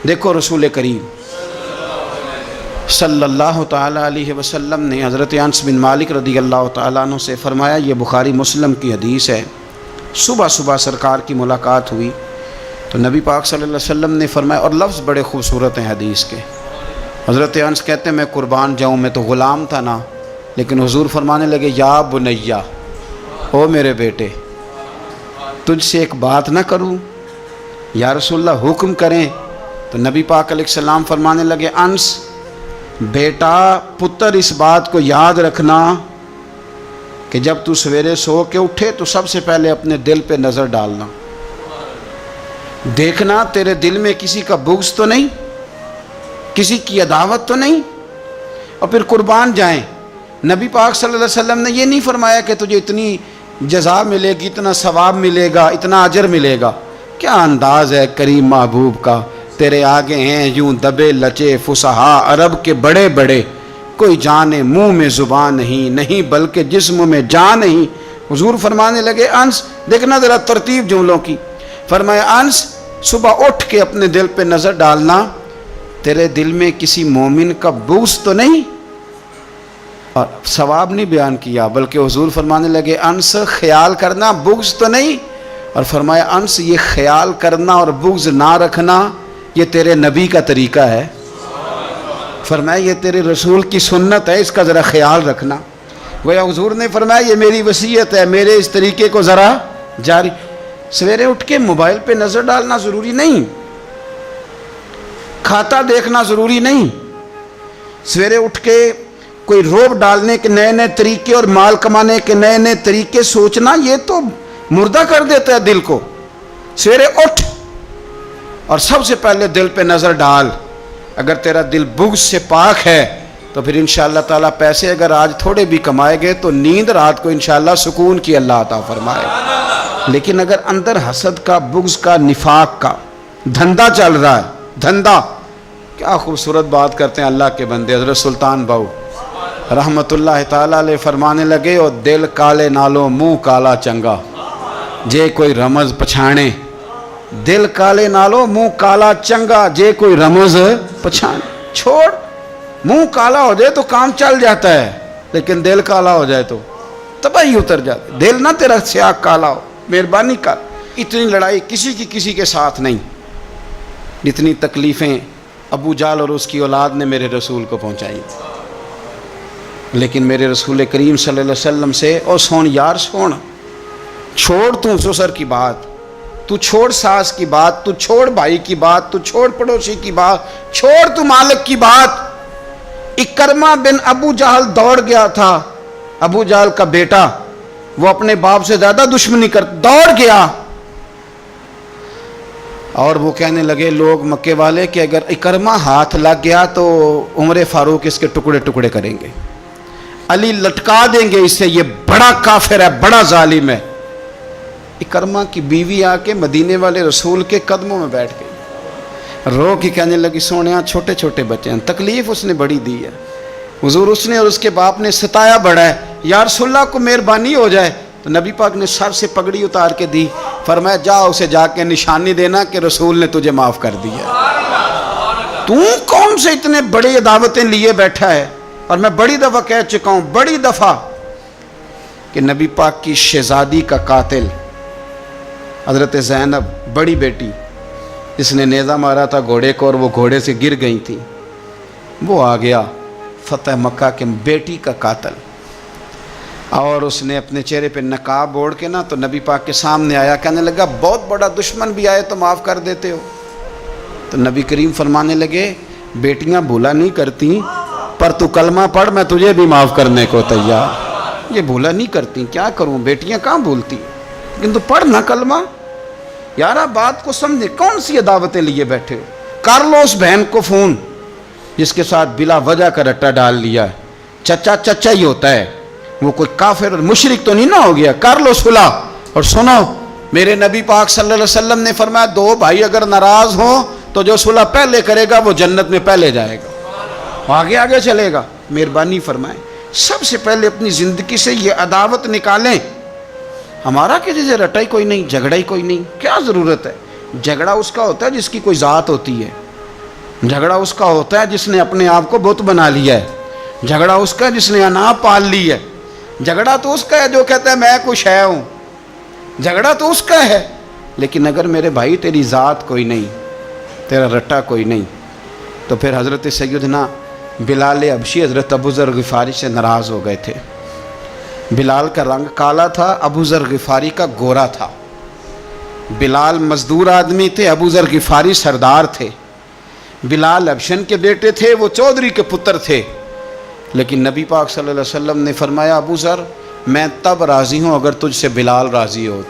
دیکھو رسول کریم صلی اللہ تعالیٰ علیہ وسلم نے حضرت انس بن مالک رضی اللہ تعالیٰ عنہ سے فرمایا، یہ بخاری مسلم کی حدیث ہے، صبح صبح سرکار کی ملاقات ہوئی تو نبی پاک صلی اللہ علیہ وسلم نے فرمایا، اور لفظ بڑے خوبصورت ہیں حدیث کے۔ حضرت انس کہتے ہیں میں قربان جاؤں، میں تو غلام تھا نا، لیکن حضور فرمانے لگے، یا بنیا، او میرے بیٹے، تجھ سے ایک بات نہ کروں؟ یا رسول اللہ حکم کریں؟ تو نبی پاک علیہ السلام فرمانے لگے، انس بیٹا پتر اس بات کو یاد رکھنا کہ جب تو سویرے سو کے اٹھے تو سب سے پہلے اپنے دل پہ نظر ڈالنا، دیکھنا تیرے دل میں کسی کا بغض تو نہیں، کسی کی عداوت تو نہیں، اور پھر قربان جائیں۔ نبی پاک صلی اللہ علیہ وسلم نے یہ نہیں فرمایا کہ تجھے اتنی جزا ملے گی، اتنا ثواب ملے گا، اتنا اجر ملے گا۔ کیا انداز ہے کریم محبوب کا، تیرے آگے ہیں یوں دبے لچے فصحا عرب کے بڑے بڑے، کوئی جانے منہ میں زبان نہیں بلکہ جسم میں جان نہیں۔ حضور فرمانے لگے، انس دیکھنا ذرا ترتیب جملوں کی، فرمایا انس صبح اٹھ کے اپنے دل پہ نظر ڈالنا، تیرے دل میں کسی مومن کا بغض تو نہیں، اور ثواب نہیں بیان کیا بلکہ حضور فرمانے لگے، انس خیال کرنا بغض تو نہیں، اور فرمایا انس یہ خیال کرنا اور بغض نہ رکھنا یہ تیرے نبی کا طریقہ ہے، فرمایا یہ تیرے رسول کی سنت ہے، اس کا ذرا خیال رکھنا۔ گویا حضور نے فرمایا یہ میری وصیت ہے، میرے اس طریقے کو ذرا جاری۔ سویرے اٹھ کے موبائل پہ نظر ڈالنا ضروری نہیں، کھاتا دیکھنا ضروری نہیں، سویرے اٹھ کے کوئی روب ڈالنے کے نئے نئے طریقے اور مال کمانے کے نئے نئے طریقے سوچنا یہ تو مردہ کر دیتا ہے دل کو۔ سویرے اٹھ اور سب سے پہلے دل پہ نظر ڈال، اگر تیرا دل بغض سے پاک ہے تو پھر انشاءاللہ تعالیٰ پیسے اگر آج تھوڑے بھی کمائے گئے تو نیند رات کو انشاءاللہ سکون کی اللہ عطا فرمائے، لیکن اگر اندر حسد کا، بغض کا، نفاق کا دھندا چل رہا ہے، دھندا، کیا خوبصورت بات کرتے ہیں اللہ کے بندے۔ حضرت سلطان بہو رحمت اللہ تعالیٰ علیہ فرمانے لگے، اور دل کالے نالوں منہ کالا چنگا، جے کوئی رمز پچھانے، دل کالے نالوں منہ کالا چنگا، جے کوئی رمز پچھانے۔ چھوڑ، منہ کالا ہو جائے تو کام چل جاتا ہے، لیکن دل کالا ہو جائے تو تباہی اتر جاتی۔ دل نہ تیرا سیاہ کالا ہو، مہربانی کر۔ اتنی لڑائی کسی کی کسی کے ساتھ نہیں جتنی تکلیفیں ابو جہل اور اس کی اولاد نے میرے رسول کو پہنچائی، لیکن میرے رسول کریم صلی اللہ علیہ وسلم سے، او سون یار سون، چھوڑ تو سسر کی بات، تو چھوڑ ساس کی بات، تو چھوڑ بھائی کی بات، تو چھوڑ پڑوسی کی بات، چھوڑ تو مالک کی بات۔ اکرمہ بن ابو جہل دوڑ گیا تھا، ابو جہل کا بیٹا، وہ اپنے باپ سے زیادہ دشمنی کر دوڑ گیا، اور وہ کہنے لگے لوگ مکے والے کہ اگر اکرمہ ہاتھ لگ گیا تو عمر فاروق اس کے ٹکڑے ٹکڑے کریں گے، علی لٹکا دیں گے اسے، یہ بڑا کافر ہے، بڑا ظالم ہے۔ اکرمہ کی بیوی آ کے مدینے والے رسول کے قدموں میں بیٹھ گئی، رو کے کہنے لگی سونیا چھوٹے چھوٹے بچے ہیں، تکلیف اس نے بڑی دی ہے، حضور اس نے اور اس کے باپ نے ستایا بڑا ہے، یا رسول اللہ کو مہربانی ہو جائے۔ تو نبی پاک نے سر سے پگڑی اتار کے دی، فرمایا جا اسے جا کے نشانی دینا کہ رسول نے تجھے معاف کر دیا۔ تو کون سے اتنے بڑی عداوتیں لیے بیٹھا ہے؟ اور میں بڑی دفعہ کہہ چکا ہوں، بڑی دفعہ، کہ نبی پاک کی شہزادی کا قاتل حضرت زینب بڑی بیٹی، جس نے نیزہ مارا تھا گھوڑے کو اور وہ گھوڑے سے گر گئی تھی، وہ آ گیا فتح مکہ کے بیٹی کا قاتل، اور اس نے اپنے چہرے پہ نقاب اوڑھ کے نا تو نبی پاک کے سامنے آیا، کہنے لگا بہت بڑا دشمن بھی آئے تو معاف کر دیتے ہو۔ تو نبی کریم فرمانے لگے بیٹیاں بھولا نہیں کرتی، پر تو کلمہ پڑھ میں تجھے بھی معاف کرنے کو تیار۔ یہ بھولا نہیں کرتی، کیا کروں، بیٹیاں کہاں بھولتی، لیکن تو پڑھ نہ کلمہ۔ یارہ بات کو سمجھے، کون سی عداوتیں لیے بیٹھے ہو؟ کر لو اس بہن کو فون جس کے ساتھ بلا وجہ کا رٹا ڈال لیا ہے، چچا چچا ہی ہوتا ہے، وہ کوئی کافر اور مشرک تو نہیں نہ ہو گیا، کر لو صلح۔ اور سنو، میرے نبی پاک صلی اللہ علیہ وسلم نے فرمایا دو بھائی اگر ناراض ہوں تو جو صلح پہلے کرے گا وہ جنت میں پہلے جائے گا، آگے آگے چلے گا۔ مہربانی فرمائیں، سب سے پہلے اپنی زندگی سے یہ عداوت نکالیں۔ ہمارا کسی سے رٹا ہی کوئی نہیں، جھگڑا ہی کوئی نہیں، کیا ضرورت ہے؟ جھگڑا اس کا ہوتا ہے جس کی کوئی ذات ہوتی ہے، جھگڑا اس کا ہوتا ہے جس نے اپنے آپ کو بت بنا لیا ہے، جھگڑا اس کا جس نے انا پال لی ہے، جھگڑا تو اس کا ہے جو کہتا ہے میں کچھ ہے ہوں، جھگڑا تو اس کا ہے۔ لیکن اگر میرے بھائی تیری ذات کوئی نہیں، تیرا رٹا کوئی نہیں، تو پھر حضرت سیدنا بلال حبشی حضرت ابو ذر غفاری سے ناراض ہو گئے تھے۔ بلال کا رنگ کالا تھا، ابو ذر غفاری کا گورا تھا۔ بلال مزدور آدمی تھے، ابو ذر غفاری سردار تھے۔ بلال حبشن کے بیٹے تھے، وہ چودھری کے پتر تھے۔ لیکن نبی پاک صلی اللہ علیہ وسلم نے فرمایا ابو ذر میں تب راضی ہوں اگر تجھ سے بلال راضی ہو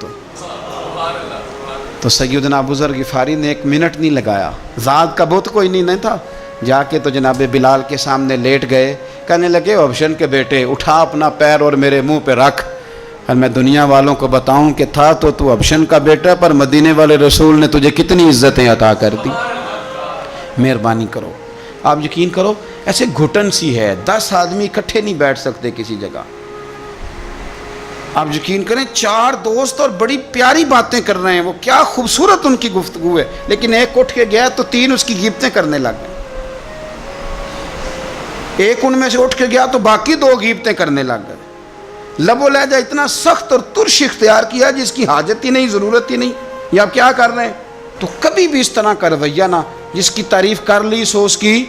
تو سیدنا ابو ذر غفاری نے 1 منٹ نہیں لگایا، ذات کا بت کوئی نہیں تھا، جا کے تو جناب بلال کے سامنے لیٹ گئے، کہنے لگے حبشن کے بیٹے اٹھا اپنا پیر اور میرے منہ پہ رکھ، اور میں دنیا والوں کو بتاؤں کہ تھا تو حبشن کا بیٹا، پر مدینے والے رسول نے تجھے کتنی عزتیں عطا کر دی، مہربانی کرو۔ آپ یقین کرو ایسے گھٹن سی ہے، 10 آدمی اکٹھے نہیں بیٹھ سکتے کسی جگہ۔ آپ یقین کریں 4 دوست اور بڑی پیاری باتیں کر رہے ہیں، وہ کیا خوبصورت ان کی گفتگو ہے، لیکن ایک اٹھ کے گیا تو 3 اس کی غیبتیں کرنے لگ گئے، ایک ان میں سے اٹھ کے گیا تو باقی 2 غیبتیں کرنے لگ گئے۔ لب و لہجہ اتنا سخت اور ترش اختیار کیا جس کی حاجت ہی نہیں، ضرورت ہی نہیں، یہ آپ کیا کر رہے ہیں؟ تو کبھی بھی اس طرح کا رویہ نہ، جس کی تعریف کر لی سو اس کی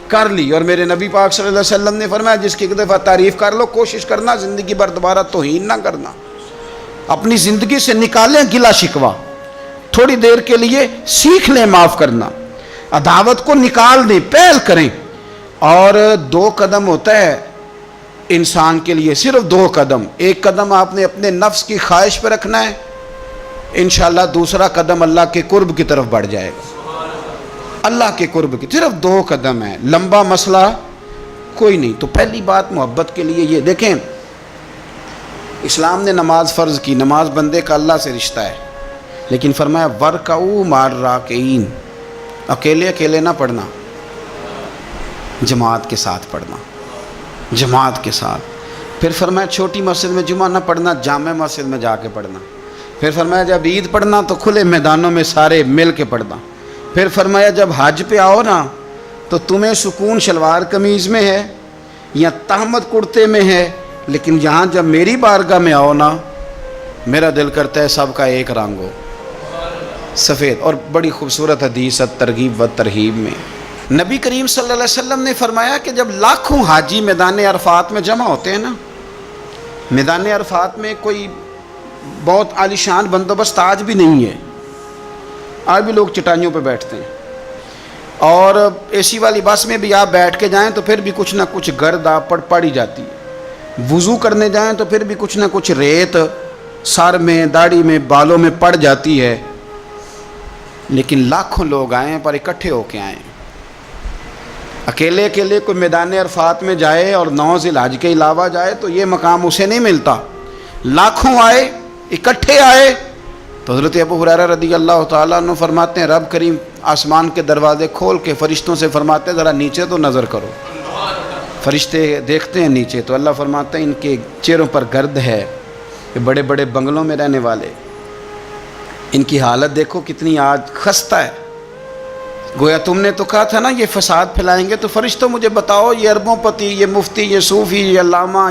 کر لی۔ اور میرے نبی پاک صلی اللہ علیہ وسلم نے فرمایا جس کی ایک دفعہ تعریف کر لو کوشش کرنا زندگی بھر دوبارہ توہین نہ کرنا، اپنی زندگی سے نکالیں گلا شکوہ، تھوڑی دیر کے لیے سیکھ لیں معاف کرنا، عداوت کو نکال دیں، پہل کریں۔ اور 2 قدم ہوتا ہے انسان کے لیے، صرف 2 قدم، ایک قدم آپ نے اپنے نفس کی خواہش پہ رکھنا ہے، انشاءاللہ دوسرا قدم اللہ کے قرب کی طرف بڑھ جائے گا، اللہ کے قرب کی، صرف 2 قدم ہے، لمبا مسئلہ کوئی نہیں۔ تو پہلی بات محبت کے لیے یہ دیکھیں، اسلام نے نماز فرض کی، نماز بندے کا اللہ سے رشتہ ہے، لیکن فرمایا وَرْكَعُوا مَعَ الرَّاكِعِينَ، اکیلے اکیلے نہ پڑھنا، جماعت کے ساتھ پڑھنا، جماعت کے ساتھ۔ پھر فرمایا چھوٹی مسجد میں جمعہ نہ پڑھنا، جامع مسجد میں جا کے پڑھنا۔ پھر فرمایا جب عید پڑھنا تو کھلے میدانوں میں سارے مل کے پڑھنا۔ پھر فرمایا جب حج پہ آؤ نا تو تمہیں سکون شلوار قمیض میں ہے یا تہمت کرتے میں ہے، لیکن یہاں جب میری بارگاہ میں آؤ نا میرا دل کرتا ہے سب کا ایک رنگ ہو، سفید۔ اور بڑی خوبصورت حدیث ترغیب و ترہیب میں نبی کریم صلی اللہ علیہ وسلم نے فرمایا کہ جب لاکھوں حاجی میدان عرفات میں جمع ہوتے ہیں نا، میدان عرفات میں کوئی بہت عالیشان بندوبست آج بھی نہیں ہے، آج بھی لوگ چٹائیوں پہ بیٹھتے ہیں، اور اے سی والی بس میں بھی آپ بیٹھ کے جائیں تو پھر بھی کچھ نہ کچھ گرد آپ پر پڑی جاتی ہے، وضو کرنے جائیں تو پھر بھی کچھ نہ کچھ ریت سر میں، داڑھی میں، بالوں میں پڑ جاتی ہے، لیکن لاکھوں لوگ آئیں پر اکٹھے ہو کے آئیں۔ اکیلے اکیلے کوئی میدان عرفات میں جائے اور 9 ذی الحج کے علاوہ جائے تو یہ مقام اسے نہیں ملتا، لاکھوں آئے، اکٹھے آئے۔ تو حضرت ابو ہریرہ رضی اللہ تعالیٰ عنہ فرماتے ہیں رب کریم آسمان کے دروازے کھول کے فرشتوں سے فرماتے ہیں ذرا نیچے تو نظر کرو، فرشتے دیکھتے ہیں نیچے تو اللہ فرماتے ہیں ان کے چہروں پر گرد ہے، یہ بڑے بڑے بنگلوں میں رہنے والے، ان کی حالت دیکھو کتنی آج خستہ ہے، گویا تم نے تو کہا تھا نا یہ فساد پھیلائیں گے، تو فرشتوں مجھے بتاؤ یہ اربوں پتی، یہ مفتی، یہ صوفی، یہ علامہ،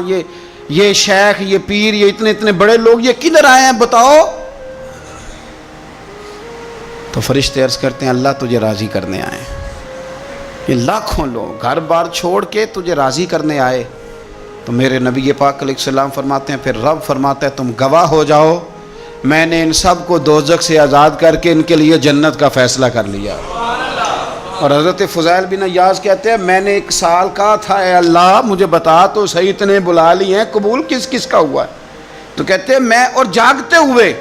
یہ شیخ، یہ پیر، یہ اتنے بڑے لوگ یہ کدھر آئے ہیں بتاؤ؟ تو فرشتے عرض کرتے ہیں اللہ تجھے راضی کرنے آئے، یہ لاکھوں لوگ گھر بار چھوڑ کے تجھے راضی کرنے آئے۔ تو میرے نبی پاک علیہ السلام فرماتے ہیں پھر رب فرماتا ہے تم گواہ ہو جاؤ میں نے ان سب کو دوزخ سے آزاد کر کے ان کے لیے جنت کا فیصلہ کر لیا۔ اور حضرت فضیل بن عیاض کہتے ہیں میں نے 1 سال کہا تھا اے اللہ مجھے بتا تو صحیح، اتنے بلا لی ہیں، قبول کس کس کا ہوا ہے؟ تو کہتے ہیں میں اور جاگتے ہوئے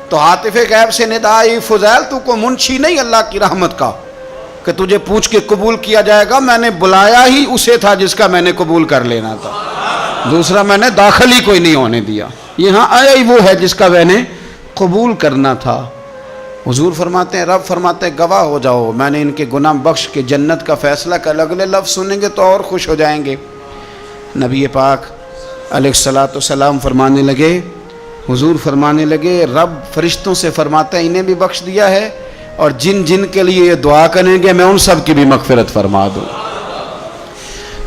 تو عاطف غیب سے ندا آئی فضیل تو کو منشی نہیں اللہ کی رحمت کا کہ تجھے پوچھ کے قبول کیا جائے گا، میں نے بلایا ہی اسے تھا جس کا میں نے قبول کر لینا تھا، دوسرا میں نے داخل ہی کوئی نہیں ہونے دیا، یہاں آیا ہی وہ ہے جس کا میں نے قبول کرنا تھا۔ حضور فرماتے ہیں رب فرماتے ہیں گواہ ہو جاؤ میں نے ان کے گناہ بخش کے جنت کا فیصلہ کر، اگلے لفظ سنیں گے تو اور خوش ہو جائیں گے۔ نبی پاک علیہ الصلوۃ والسلام فرمانے لگے، حضور فرمانے لگے رب فرشتوں سے فرماتا ہے انہیں بھی بخش دیا ہے اور جن جن کے لیے یہ دعا کریں گے میں ان سب کی بھی مغفرت فرما دوں.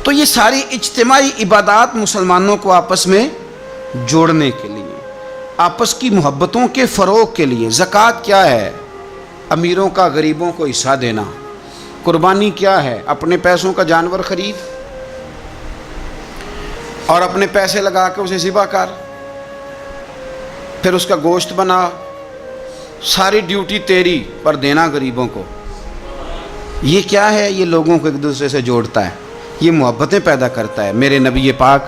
تو یہ ساری اجتماعی عبادات مسلمانوں کو آپس میں جوڑنے کے لیے، آپس کی محبتوں کے فروغ کے لیے. زکوٰۃ کیا ہے؟ امیروں کا غریبوں کو حصہ دینا. قربانی کیا ہے؟ اپنے پیسوں کا جانور خرید اور اپنے پیسے لگا کے اسے ذبح کر، پھر اس کا گوشت بنا، ساری ڈیوٹی تیری پر دینا غریبوں کو. یہ کیا ہے؟ یہ لوگوں کو ایک دوسرے سے جوڑتا ہے، یہ محبتیں پیدا کرتا ہے. میرے نبی پاک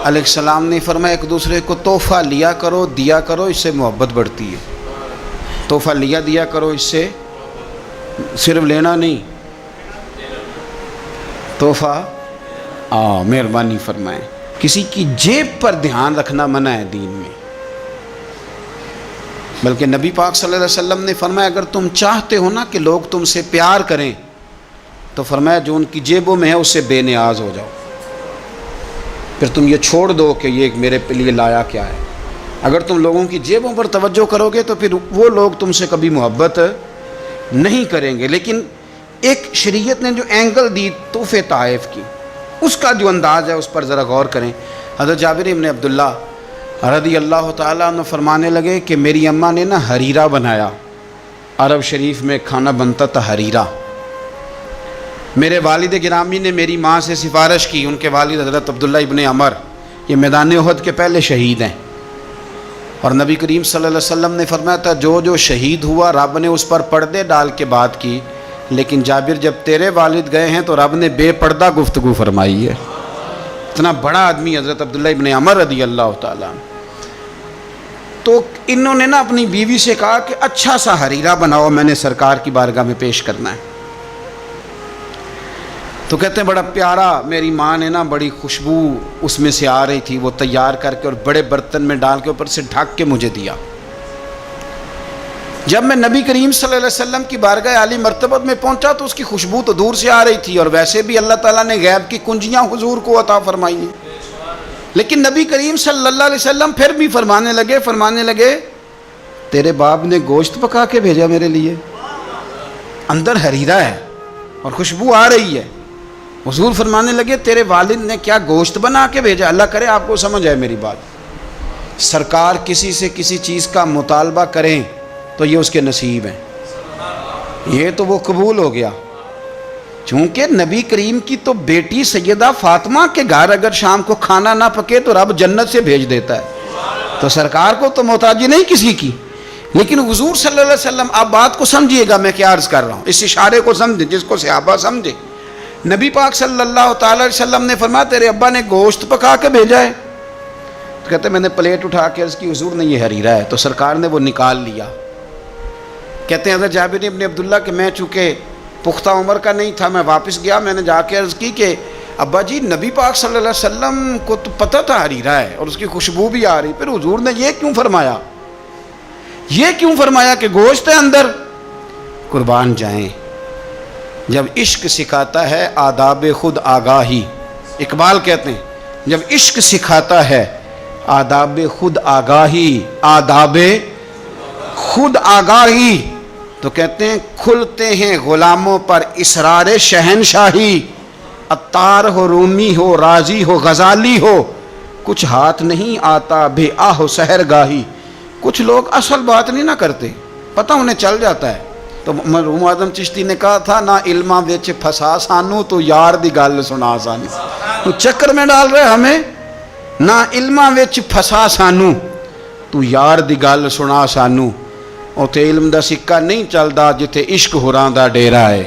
علیہ السلام نے فرمایا ایک دوسرے کو تحفہ لیا کرو، دیا کرو، اس سے محبت بڑھتی ہے. تحفہ لیا دیا کرو، اس سے صرف لینا نہیں، تحفہ مہربانی فرمائیں. کسی کی جیب پر دھیان رکھنا منع ہے دین میں، بلکہ نبی پاک صلی اللہ علیہ وسلم نے فرمایا اگر تم چاہتے ہو نا کہ لوگ تم سے پیار کریں تو فرمایا جو ان کی جیبوں میں ہے اس سے بے نیاز ہو جاؤ. پھر تم یہ چھوڑ دو کہ یہ میرے لیے لایا کیا ہے. اگر تم لوگوں کی جیبوں پر توجہ کرو گے تو پھر وہ لوگ تم سے کبھی محبت نہیں کریں گے. لیکن ایک شریعت نے جو اینگل دی تحفے طائف کی، اس کا جو انداز ہے اس پر ذرا غور کریں. حضرت جابر ابن عبداللہ رضی اللہ تعالیٰ عنہ فرمانے لگے کہ میری اماں نے نا حریرہ بنایا. عرب شریف میں کھانا بنتا تھا حریرہ. میرے والد گرامی نے میری ماں سے سفارش کی، ان کے والد حضرت عبداللہ ابن عمر یہ میدان احد کے پہلے شہید ہیں، اور نبی کریم صلی اللہ علیہ وسلم نے فرمایا تھا جو جو شہید ہوا رب نے اس پر پردے ڈال کے بات کی، لیکن جابر جب تیرے والد گئے ہیں تو رب نے بے پردہ گفتگو فرمائی ہے. اتنا بڑا آدمی حضرت عبداللہ ابن عمر رضی اللہ تعالیٰ. تو انہوں نے نا اپنی بیوی سے کہا کہ اچھا سا حریرہ بناؤ، میں نے سرکار کی بارگاہ میں پیش کرنا ہے. تو کہتے ہیں بڑا پیارا، میری ماں نے نا بڑی خوشبو اس میں سے آ رہی تھی، وہ تیار کر کے اور بڑے برتن میں ڈال کے اوپر سے ڈھک کے مجھے دیا. جب میں نبی کریم صلی اللہ علیہ وسلم کی بارگاہ عالی مرتبت میں پہنچا تو اس کی خوشبو تو دور سے آ رہی تھی، اور ویسے بھی اللہ تعالیٰ نے غیب کی کنجیاں حضور کو عطا فرمائی ہیں. لیکن نبی کریم صلی اللہ علیہ وسلم پھر بھی فرمانے لگے تیرے باپ نے گوشت پکا کے بھیجا میرے لیے، اندر حریرہ ہے اور خوشبو آ رہی ہے. حضور فرمانے لگے تیرے والد نے کیا گوشت بنا کے بھیجا؟ اللہ کرے آپ کو سمجھ آئے میری بات. سرکار کسی سے کسی چیز کا مطالبہ کریں تو یہ اس کے نصیب ہیں، یہ تو وہ قبول ہو گیا. چونکہ نبی کریم کی تو بیٹی سیدہ فاطمہ کے گھر اگر شام کو کھانا نہ پکے تو رب جنت سے بھیج دیتا ہے، تو سرکار کو تو محتاجی نہیں کسی کی. لیکن حضور صلی اللہ علیہ وسلم آپ بات کو سمجھیے گا میں کیا عرض کر رہا ہوں، اس اشارے کو سمجھیں جس کو صحابہ سمجھے. نبی پاک صلی اللہ تعالی علیہ وسلم نے فرمایا تیرے ابا نے گوشت پکا کے بھیجا ہے. تو کہتے میں نے پلیٹ اٹھا کے عرض کی حضور نے یہ حریرہ ہے، تو سرکار نے وہ نکال لیا. کہتے ہیں حضرت جابر ابن عبداللہ کہ میں چونکہ پختہ عمر کا نہیں تھا، میں واپس گیا، میں نے جا کے عرض کی کہ ابا جی نبی پاک صلی اللہ علیہ وسلم کو تو پتہ تھا حریرہ ہے اور اس کی خوشبو بھی آ رہی، پھر حضور نے یہ کیوں فرمایا کہ گوشت ہے اندر؟ قربان جائیں، جب عشق سکھاتا ہے آداب خود آگاہی، اقبال کہتے ہیں جب عشق سکھاتا ہے آداب خود آگاہی تو کہتے ہیں کھلتے ہیں غلاموں پر اسرار شہنشاہی. عطار ہو، رومی ہو، رازی ہو، غزالی ہو، کچھ ہاتھ نہیں آتا بے آہ و سحر گاہی. کچھ لوگ اصل بات نہیں نہ کرتے، پتہ انہیں چل جاتا ہے. تو مرحوم اعظم چشتی نے کہا تھا نہ علمہ وچ پھسا سانو تو یار دی گل سنا سانو. تو چکر میں ڈال رہے ہمیں، نہ علمہ وچ پھسا سانو تو یار دی گل سنا سانو. اوتھے علم دا سکہ نہیں چلدا جتھے عشق ہوراں دا ڈیرا ہے.